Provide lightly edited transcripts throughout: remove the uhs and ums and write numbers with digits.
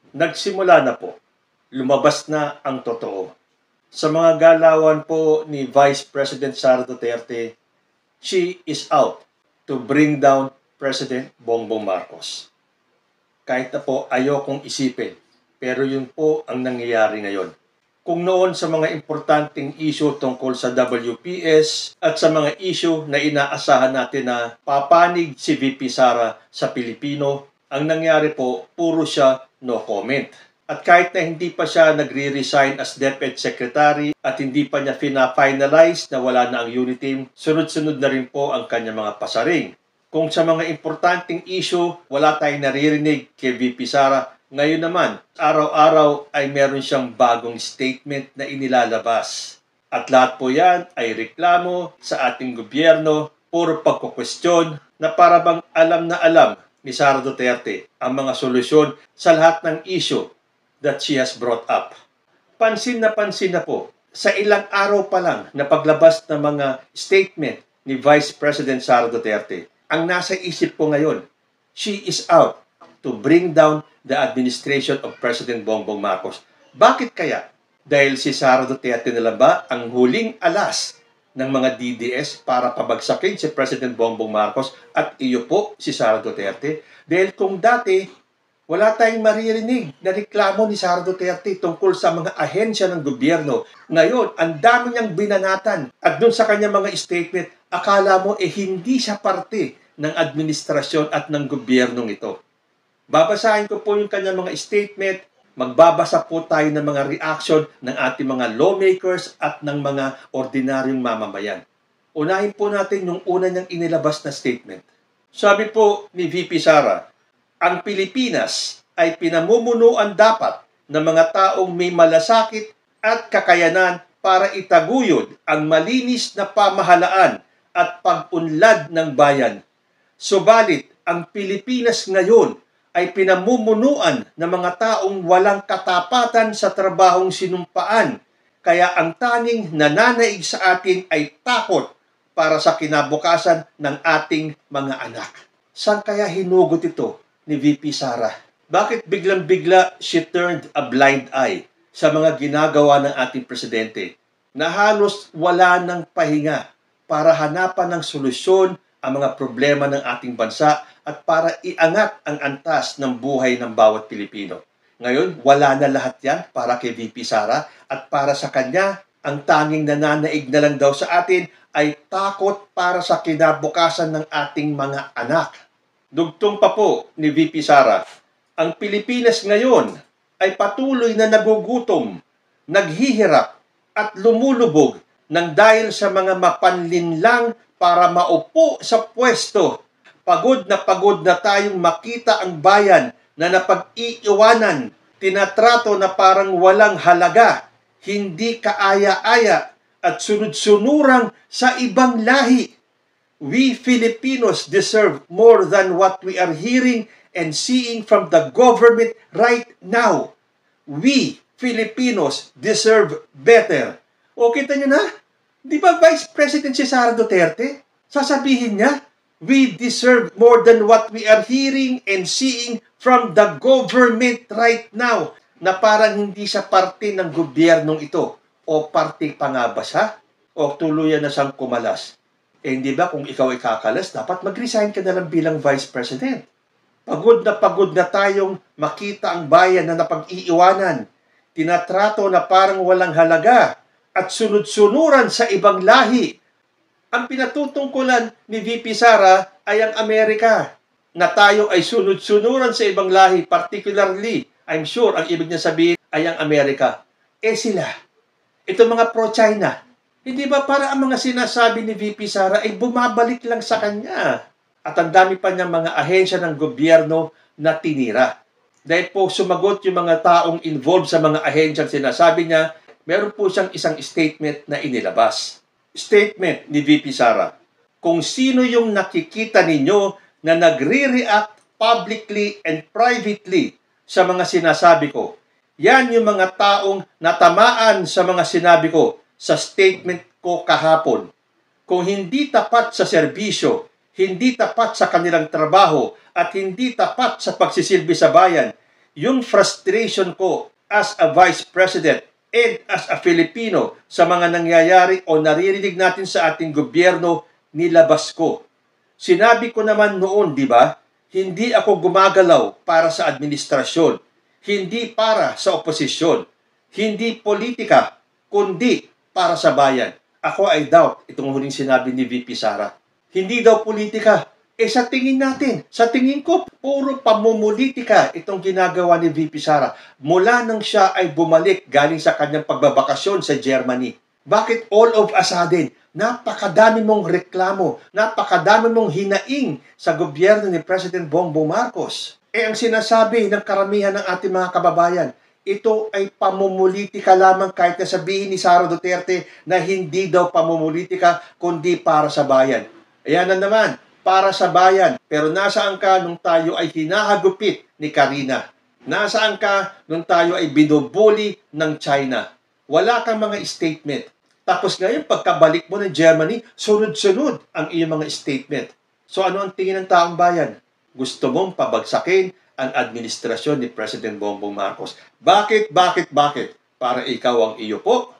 Nagsimula na po. Lumabas na ang totoo. Sa mga galawan po ni Vice President Sara Duterte, she is out to bring down President Bongbong Marcos. Kahit na po ayokong isipin, pero yun po ang nangyayari ngayon. Kung noon sa mga importanteng issue tungkol sa WPS at sa mga issue na inaasahan natin na papanig si VP Sara sa Pilipino, ang nangyari po, puro siya no comment. At kahit na hindi pa siya nagre-resign as DepEd Secretary at hindi pa niya fina-finalize na wala na ang unit team, sunod-sunod na rin po ang kanyang mga pasaring. Kung sa mga importanteng issue, wala tayong naririnig kay VP Sara, ngayon naman, araw-araw ay meron siyang bagong statement na inilalabas. At lahat po yan ay reklamo sa ating gobyerno, puro pagkukwestiyon na para bang alam na alam ni Sara Duterte ang mga solusyon sa lahat ng issue that she has brought up. Pansin na po, sa ilang araw pa lang na paglabas ng mga statement ni Vice President Sara Duterte, ang nasa isip ko ngayon, she is out to bring down the administration of President Bongbong Marcos. Bakit kaya? Dahil si Sara Duterte na lang ba ang huling alas ng mga DDS para pabagsakin si President Bongbong Marcos at iyo po si Sara Duterte? Dahil kung dati, wala tayong maririnig na reklamo ni Sara Duterte tungkol sa mga ahensya ng gobyerno. Ngayon, ang dami niyang binanatan at dun sa kanyang mga statement, akala mo hindi siya parte ng administrasyon at ng gobyernong ito. Babasahin ko po yung kanyang mga statement, magbabasa po tayo ng mga reaction ng ating mga lawmakers at ng mga ordinaryong mamamayan. Unahin po natin yung una niyang inilabas na statement. Sabi po ni VP Sara, ang Pilipinas ay pinamumunuan dapat ng mga taong may malasakit at kakayanan para itaguyod ang malinis na pamahalaan at pag-unlad ng bayan. Subalit, ang Pilipinas ngayon ay pinamumunuan ng mga taong walang katapatan sa trabahong sinumpaan. Kaya ang tanging nananaig sa atin ay takot para sa kinabukasan ng ating mga anak. Saan kaya hinugot ito ni VP Sara? Bakit biglang-bigla she turned a blind eye sa mga ginagawa ng ating presidente na halos wala ng pahinga para hanapan ng solusyon ang mga problema ng ating bansa at para iangat ang antas ng buhay ng bawat Pilipino? Ngayon, wala na lahat yan para kay VP Sara at para sa kanya, ang tanging nananaig na lang daw sa atin ay takot para sa kinabukasan ng ating mga anak. Dugtong pa po ni VP Sara, ang Pilipinas ngayon ay patuloy na nagugutom, naghihirap at lumulubog nang dahil sa mga mapanlinlang para maupo sa pwesto. Pagod na tayong makita ang bayan na napag-iiwanan, tinatrato na parang walang halaga, hindi kaaya-aya at sunod-sunurang sa ibang lahi. We Filipinos deserve more than what we are hearing and seeing from the government right now. We Filipinos deserve better. O kita nyo na? Di ba Vice President si Sara Duterte? Sasabihin niya, we deserve more than what we are hearing and seeing from the government right now. Na parang hindi siya parte ng gobyernong ito. O parte pa nga ba siya? O tuluyan na siyang kumalas? Hindi ba kung ikaw ay kakalas, dapat mag-resign ka na lang bilang Vice President. Pagod na tayong makita ang bayan na napag-iiwanan. Tinatrato na parang walang halaga at sunod-sunuran sa ibang lahi. Ang pinatutungkulan ni VP Sara ay ang Amerika, na tayo ay sunod-sunuran sa ibang lahi, particularly, I'm sure, ang ibig niya sabihin ay ang Amerika. Sila, itong mga pro-China, hindi ba para ang mga sinasabi ni VP Sara ay bumabalik lang sa kanya? At ang dami pa niyang mga ahensya ng gobyerno na tinira. Dahil po sumagot yung mga taong involved sa mga ahensyang sinasabi niya, meron po siyang isang statement na inilabas. Statement ni VP Sara, kung sino yung nakikita ninyo na nagre-react publicly and privately sa mga sinasabi ko, yan yung mga taong natamaan sa mga sinabi ko sa statement ko kahapon. Kung hindi tapat sa serbisyo, hindi tapat sa kanilang trabaho, at hindi tapat sa pagsisilbi sa bayan, yung frustration ko as a Vice President and as a Filipino sa mga nangyayari o naririnig natin sa ating gobyerno, nilabas ko. Sinabi ko naman noon, di ba? Hindi ako gumagalaw para sa administrasyon, hindi para sa oposisyon, hindi politika, kundi para sa bayan. Ako ay doubt itong huling sinabi ni VP Sara. Hindi daw politika. Sa tingin natin, sa tingin ko, puro pamumulitika itong ginagawa ni VP Sara. Mula nang siya ay bumalik galing sa kanyang pagbabakasyon sa Germany. Bakit all of a sudden, napakadami mong reklamo, napakadami mong hinaing sa gobyerno ni President Bongbong Marcos? Ang sinasabi ng karamihan ng ating mga kababayan, ito ay pamumulitika lamang kahit na sabihin ni Sara Duterte na hindi daw pamumulitika kundi para sa bayan. Ayan na naman, para sa bayan. Pero nasaan ka nung tayo ay hinahagupit ni Karina? Nasaan ka nung tayo ay binubuli ng China? Wala kang mga statement. Tapos ngayon, pagkabalik mo ng Germany, sunod-sunod ang iyong mga statement. So ano ang tingin ng taong bayan? Gusto mong pabagsakin ang administrasyon ni President Bongbong Marcos. Bakit? Para ikaw ang iyo po.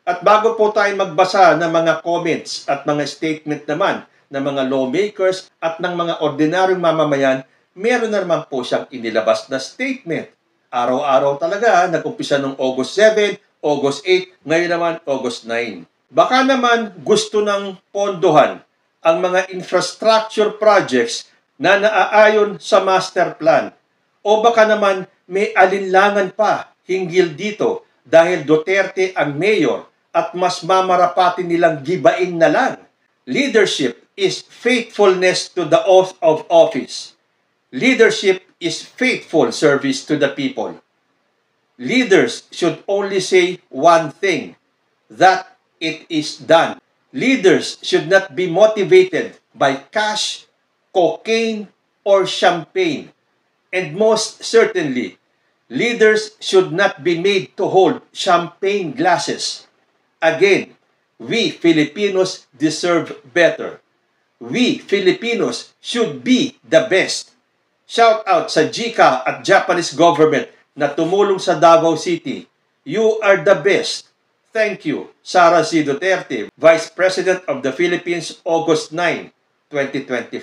At bago po tayo magbasa ng mga comments at mga statement naman ng mga lawmakers at ng mga ordinaryong mamamayan, meron na naman po siyang inilabas na statement. Araw-araw talaga, nag-umpisa noong August 7, August 8, ngayon naman August 9. Baka naman gusto ng pondohan ang mga infrastructure projects na naaayon sa master plan. O baka naman may alinlangan pa hinggil dito dahil Duterte ang mayor at mas mamarapatin nilang gibain na lang. Leadership is faithfulness to the oath of office. Leadership is faithful service to the people. Leaders should only say one thing, that it is done. Leaders should not be motivated by cash, cocaine, or champagne. And most certainly, leaders should not be made to hold champagne glasses. Again, we Filipinos deserve better. We Filipinos should be the best. Shout out sa JICA at Japanese government na tumulong sa Davao City. You are the best. Thank you, Sara C. Duterte, Vice President of the Philippines, August 9, 2024.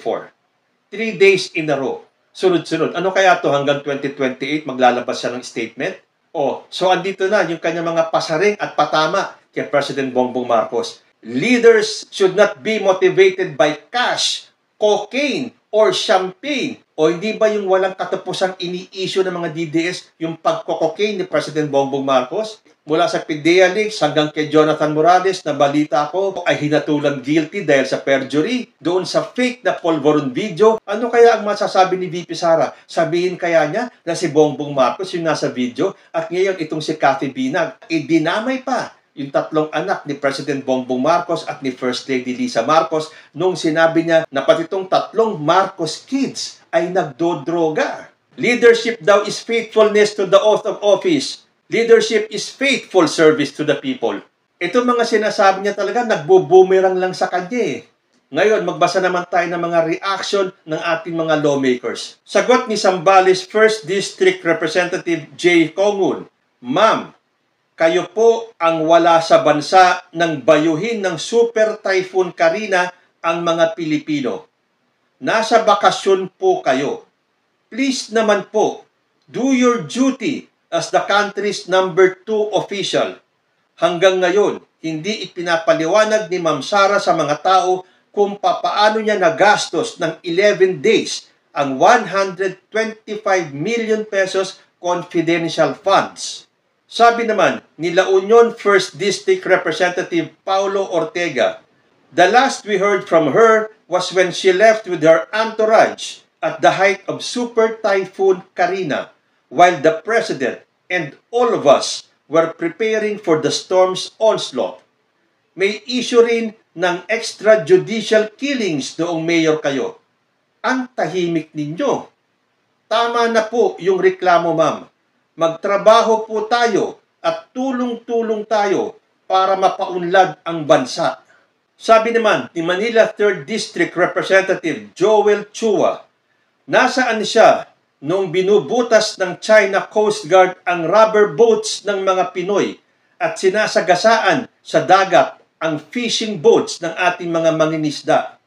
3 days in a row. Sunod-sunod. Ano kaya to hanggang 2028 maglalabas siya ng statement? So andito na yung kanyang mga pasaring at patama kay President Bongbong Marcos. Leaders should not be motivated by cash, cocaine, or champagne. O hindi ba yung walang katapusang ini-issue ng mga DDS yung pagko-cocaine ni President Bongbong Marcos? Mula sa PIDEA Leaks hanggang kay Jonathan Morales na balita ko ay hinatulan guilty dahil sa perjury. Doon sa fake na polvoron video, ano kaya ang masasabi ni VP Sara? Sabihin kaya niya na si Bongbong Marcos yung nasa video at ngayon itong si Cathy Binag, dinamay pa yung tatlong anak ni President Bongbong Marcos at ni First Lady Lisa Marcos nung sinabi niya na pati itong tatlong Marcos kids ay nagdodroga. Leadership daw is faithfulness to the oath of office. Leadership is faithful service to the people. Ito mga sinasabi niya talaga, nagbo-boomerang lang sa kanya . Ngayon, magbasa naman tayo ng mga reaction ng ating mga lawmakers. Sagot ni Zambales 1st District Representative J. Kongun, Ma'am, kayo po ang wala sa bansa nang bayuhin ng Super Typhoon Karina ang mga Pilipino. Nasa bakasyon po kayo. Please naman po, do your duty as the country's number 2 official. Hanggang ngayon, hindi ipinapaliwanag ni Ma'am Sara sa mga tao kung papaano niya nagastos ng 11 days ang 125 million pesos confidential funds. Sabi naman ni La Union 1st District Representative Paulo Ortega, the last we heard from her was when she left with her entourage at the height of Super Typhoon Karina, while the President and all of us were preparing for the storm's onslaught. May issue rin ng extrajudicial killings noong mayor kayo. Ang tahimik ninyo. Tama na po yung reklamo, ma'am. Magtrabaho po tayo at tulong-tulong tayo para mapaunlad ang bansa. Sabi naman ni Manila 3rd District Representative Joel Chua, nasaan siya noong binubutas ng China Coast Guard ang rubber boats ng mga Pinoy at sinasagasaan sa dagat ang fishing boats ng ating mga mangingisda?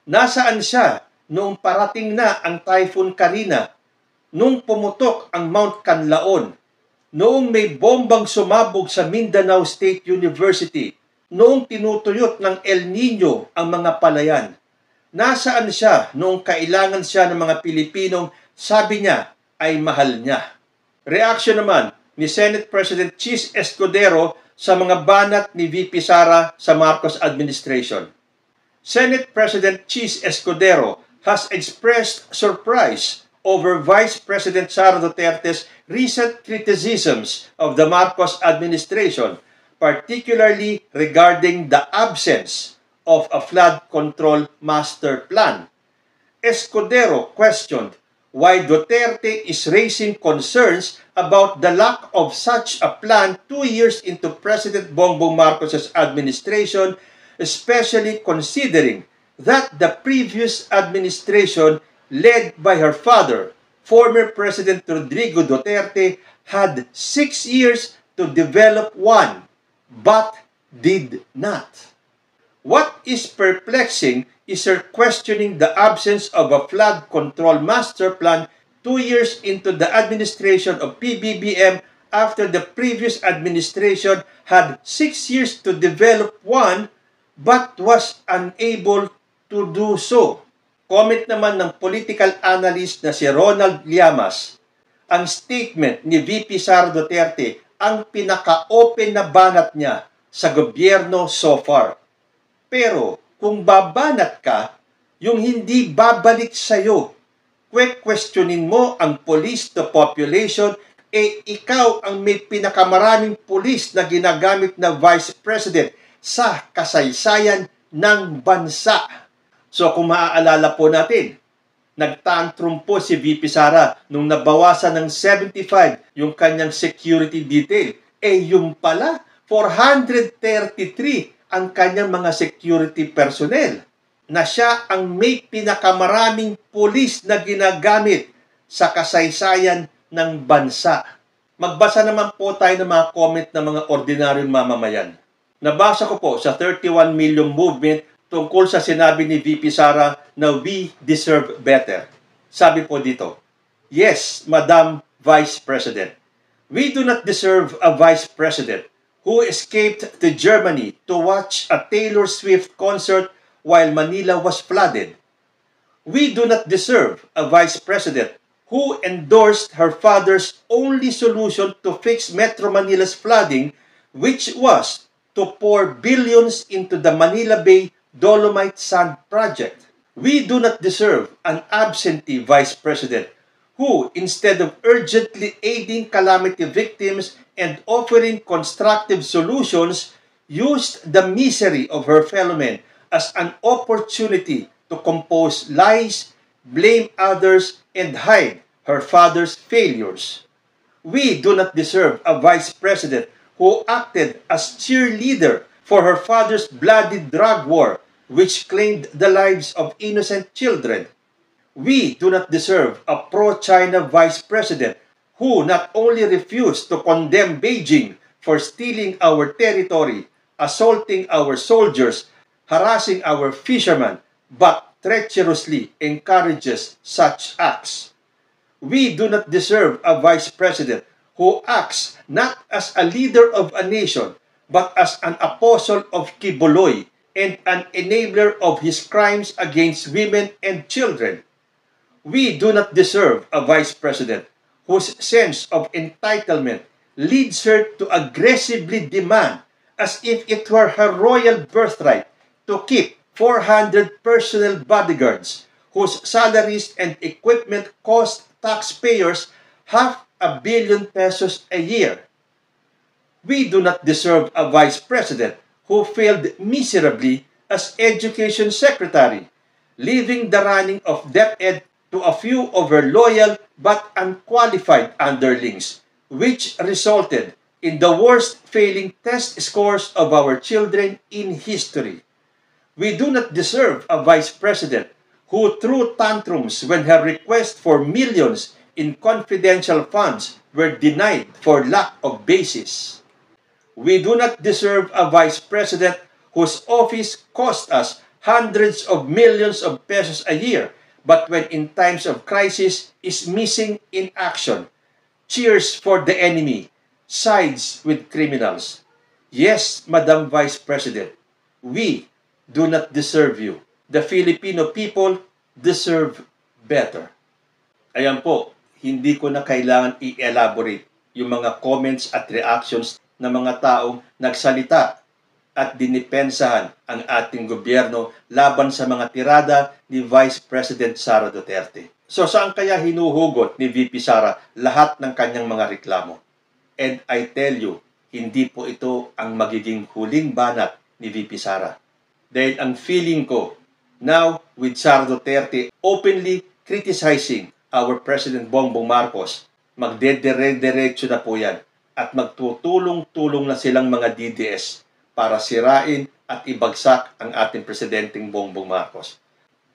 Nasaan siya noong parating na ang Typhoon Karina, noong pumutok ang Mount Canlaon, noong may bombang sumabog sa Mindanao State University, noong tinutuyot ng El Nino ang mga palayan? Nasaan siya noong kailangan siya ng mga Pilipinong sabi niya ay mahal niya? Reaksyon naman ni Senate President Chis Escudero sa mga banat ni VP Sara sa Marcos administration. Senate President Chis Escudero has expressed surprise over Vice President Sara Duterte's recent criticisms of the Marcos administration, particularly regarding the absence of a flood control master plan. Escudero questioned why Duterte is raising concerns about the lack of such a plan 2 years into President Bongbong Marcos's administration, especially considering that the previous administration, led by her father, former President Rodrigo Duterte, had 6 years to develop one, but did not. What is perplexing is her questioning the absence of a flood control master plan 2 years into the administration of PBBM after the previous administration had 6 years to develop one but was unable to do so. Comment naman ng political analyst na si Ronald Llamas, ang statement ni VP Sara Duterte ang pinaka-open na banat niya sa gobyerno so far. Pero kung babanat ka, yung hindi babalik sa'yo, questionin mo ang police to population, ikaw ang may pinakamaraming police na ginagamit na Vice President sa kasaysayan ng bansa. So kung maaalala po natin, nagtantrum po si VP Sara nung nabawasan ng 75 yung kanyang security detail. Yung pala, 433 ang kanyang mga security personnel na siya ang may pinakamaraming pulis na ginagamit sa kasaysayan ng bansa. Magbasa naman po tayo ng mga comment ng mga ordinaryong mamamayan. Nabasa ko po sa 31 million movement tungkol sa sinabi ni VP Sara na we deserve better. Sabi po dito, yes, Madam Vice President, we do not deserve a Vice President who escaped to Germany to watch a Taylor Swift concert while Manila was flooded. We do not deserve a Vice President who endorsed her father's only solution to fix Metro Manila's flooding, which was to pour billions into the Manila Bay Dolomite Sand Project. We do not deserve an absentee Vice President who, instead of urgently aiding calamity victims and offering constructive solutions, used the misery of her fellow men as an opportunity to compose lies, blame others, and hide her father's failures. We do not deserve a Vice President who acted as cheerleader for her father's bloody drug war, which claimed the lives of innocent children. We do not deserve a pro-China Vice President who not only refused to condemn Beijing for stealing our territory, assaulting our soldiers, harassing our fishermen, but treacherously encourages such acts. We do not deserve a Vice President who acts not as a leader of a nation, but as an apostle of Kibuloy and an enabler of his crimes against women and children. We do not deserve a Vice President whose sense of entitlement leads her to aggressively demand, as if it were her royal birthright, to keep 400 personal bodyguards whose salaries and equipment cost taxpayers $500 million a year. We do not deserve a Vice President who failed miserably as Education Secretary, leaving the running of DepEd to a few of her loyal but unqualified underlings, which resulted in the worst failing test scores of our children in history. We do not deserve a Vice President who threw tantrums when her request for millions in confidential funds were denied for lack of basis. We do not deserve a vice president whose office cost us hundreds of millions of pesos a year, but when in times of crisis is missing in action, cheers for the enemy, sides with criminals. Yes, Madam Vice President, we do not deserve you. The Filipino people deserve better. Ayan po, hindi ko na kailangan i-elaborate yung mga comments at reactions ng mga taong nagsalita at dinipensahan ang ating gobyerno laban sa mga tirada ni Vice President Sara Duterte. So saan kaya hinuhugot ni VP Sara lahat ng kanyang mga reklamo? And I tell you, hindi po ito ang magiging huling banat ni VP Sara. Dahil ang feeling ko, now with Sara Duterte openly criticizing our President Bongbong Marcos, magdedire-diretso na po yan at magtutulong-tulong na silang mga DDS para sirain at ibagsak ang ating Presidenteng Bongbong Marcos.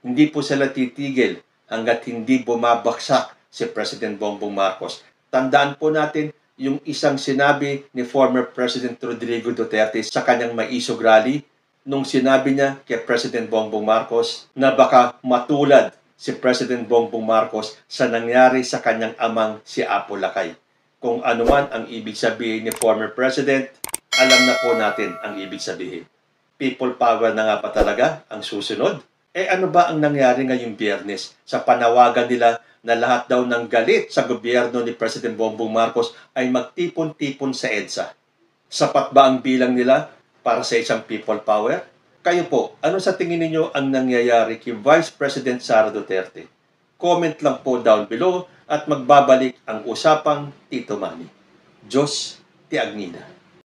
Hindi po sila titigil hanggat hindi bumabagsak si President Bongbong Marcos. Tandaan po natin yung isang sinabi ni former President Rodrigo Duterte sa kanyang maisog rally nung sinabi niya kay President Bongbong Marcos na baka matulad si President Bongbong Marcos sa nangyari sa kanyang amang si Apo Lakay. Kung ano man ang ibig sabihin ni former President, alam na po natin ang ibig sabihin. People power na nga pa talaga ang susunod? Ano ba ang nangyari ngayong Biyernes sa panawagan nila na lahat daw ng galit sa gobyerno ni President Bongbong Marcos ay magtipon-tipon sa EDSA? Sapat ba ang bilang nila para sa isang people power? Kayo po, ano sa tingin ninyo ang nangyayari kay Vice President Sara Duterte? Comment lang po down below at magbabalik ang usapang Tito Manny. Diyos ti Agnina.